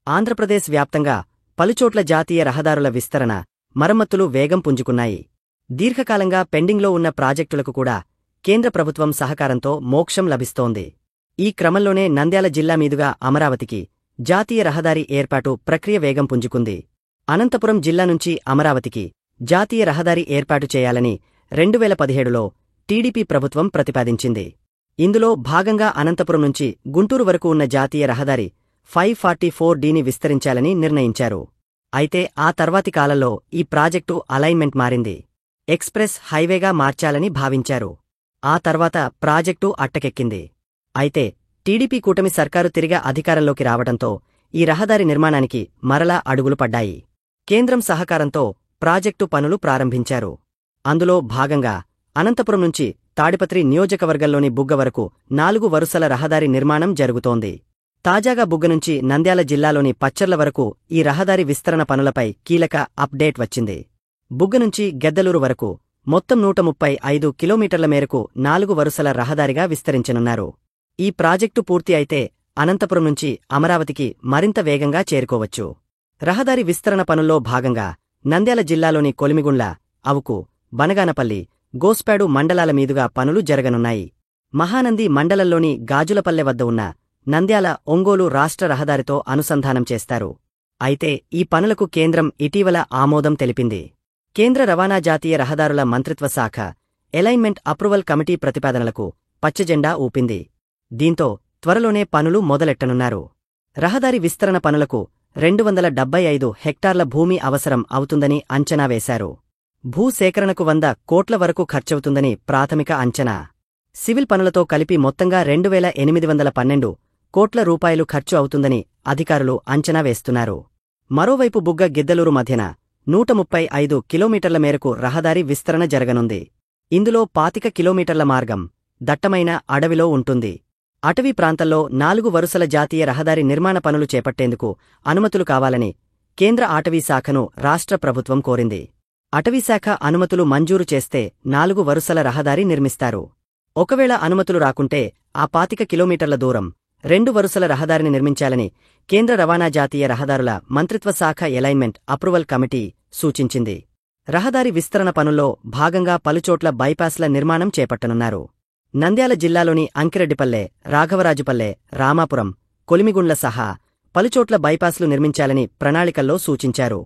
ఆంధ్రప్రదేశ్ వ్యాప్తంగా పలుచోట్ల జాతీయ రహదారుల విస్తరణ, మరమ్మతులు వేగం పుంజుకున్నాయి. దీర్ఘకాలంగా పెండింగ్లో ఉన్న ప్రాజెక్టులకు కూడా కేంద్ర ప్రభుత్వం సహకారంతో మోక్షం లభిస్తోంది. ఈ క్రమంలోనే నంద్యాల జిల్లా మీదుగా అమరావతికి జాతీయ రహదారి ఏర్పాటు ప్రక్రియ వేగం పుంజుకుంది. అనంతపురం జిల్లా నుంచి అమరావతికి జాతీయ రహదారి ఏర్పాటు చేయాలని 2017లో టీడీపీ ప్రభుత్వం ప్రతిపాదించింది. ఇందులో భాగంగా అనంతపురం నుంచి గుంటూరు వరకు ఉన్న జాతీయ రహదారి 544డీని విస్తరించాలని నిర్ణయించారు. అయితే ఆ తర్వాతి కాలంలో ఈ ప్రాజెక్టు అలైన్మెంట్ మారింది. ఎక్స్ప్రెస్ హైవేగా మార్చాలని భావించారు. ఆ తర్వాత ప్రాజెక్టు అట్టకెక్కింది. అయితే టీడీపీ కూటమి సర్కారు తిరిగా అధికారంలోకి రావడంతో ఈ రహదారి నిర్మాణానికి మరలా అడుగులు పడ్డాయి. కేంద్రం సహకారంతో ప్రాజెక్టు పనులు ప్రారంభించారు. అందులో భాగంగా అనంతపురం నుంచి తాడిపత్రి నియోజకవర్గంలోని బుగ్గ వరకు 4 వరుసల రహదారి నిర్మాణం జరుగుతోంది. తాజాగా బుగ్గ నుంచి నంద్యాల జిల్లాలోని పచ్చర్ల వరకు ఈ రహదారి విస్తరణ పనులపై కీలక అప్డేట్ వచ్చింది. బుగ్గ నుంచి గెద్దలూరు వరకు మొత్తం 135 కిలోమీటర్ల మేరకు 4 వరుసల రహదారిగా విస్తరించనున్నారు. ఈ ప్రాజెక్టు పూర్తి అయితే అనంతపురం నుంచి అమరావతికి మరింత వేగంగా చేరుకోవచ్చు. రహదారి విస్తరణ పనుల్లో భాగంగా నంద్యాల జిల్లాలోని కొలిమిగుండ్ల, అవుకు, బనగానపల్లి, గోస్పాడు మండలాల మీదుగా పనులు జరగనున్నాయి. మహానంది మండలంలోని గాజులపల్లె వద్ద ఉన్న నంద్యాల ఒంగోలు రాష్ట్ర రహదారితో అనుసంధానం చేస్తారు. అయితే ఈ పనులకు కేంద్రం ఇటీవల ఆమోదం తెలిపింది. కేంద్ర రవాణా జాతీయ రహదారుల మంత్రిత్వ శాఖ ఎలైన్మెంట్ అప్రూవల్ కమిటీ ప్రతిపాదనలకు పచ్చజెండా ఊపింది. దీంతో త్వరలోనే పనులు మొదలెట్టనున్నారు. రహదారి విస్తరణ పనులకు 275 హెక్టార్ల భూమి అవసరం అవుతుందని అంచనా వేశారు. భూసేకరణకు 100 కోట్ల వరకు ఖర్చవుతుందని ప్రాథమిక అంచనా. సివిల్ పనులతో కలిపి మొత్తంగా 2812 కోట్ల రూపాయలు ఖర్చు అవుతుందని అధికారులు అంచనా వేస్తున్నారు. మరోవైపు బుగ్గ గిద్దలూరు మధ్యన 135 కిలోమీటర్ల మేరకు రహదారి విస్తరణ జరగనుంది. ఇందులో 25 కిలోమీటర్ల మార్గం దట్టమైన అడవిలో ఉంటుంది. అటవీ ప్రాంతంలో 4 వరుసల జాతీయ రహదారి నిర్మాణ పనులు చేపట్టేందుకు అనుమతులు కావాలని కేంద్ర అటవీశాఖను రాష్ట్ర ప్రభుత్వం కోరింది. అటవీశాఖ అనుమతులు మంజూరు చేస్తే 4 వరుసల రహదారి నిర్మిస్తారు. ఒకవేళ అనుమతులు రాకుంటే ఆ 25 కిలోమీటర్ల దూరం 2 వరుసల రహదారిని నిర్మించాలని కేంద్ర రవాణా జాతీయ రహదారుల మంత్రిత్వ శాఖ ఎలైన్మెంట్ అప్రూవల్ కమిటీ సూచించింది. రహదారి విస్తరణ పనుల్లో భాగంగా పలుచోట్ల బైపాస్ల నిర్మాణం చేపట్టనున్నారు. నంద్యాల జిల్లాలోని అంకిరెడ్డిపల్లె, రాఘవరాజుపల్లె, రామాపురం, కొలిమిగుండ్ల సహా పలుచోట్ల బైపాస్లు నిర్మించాలని ప్రణాళికల్లో సూచించారు.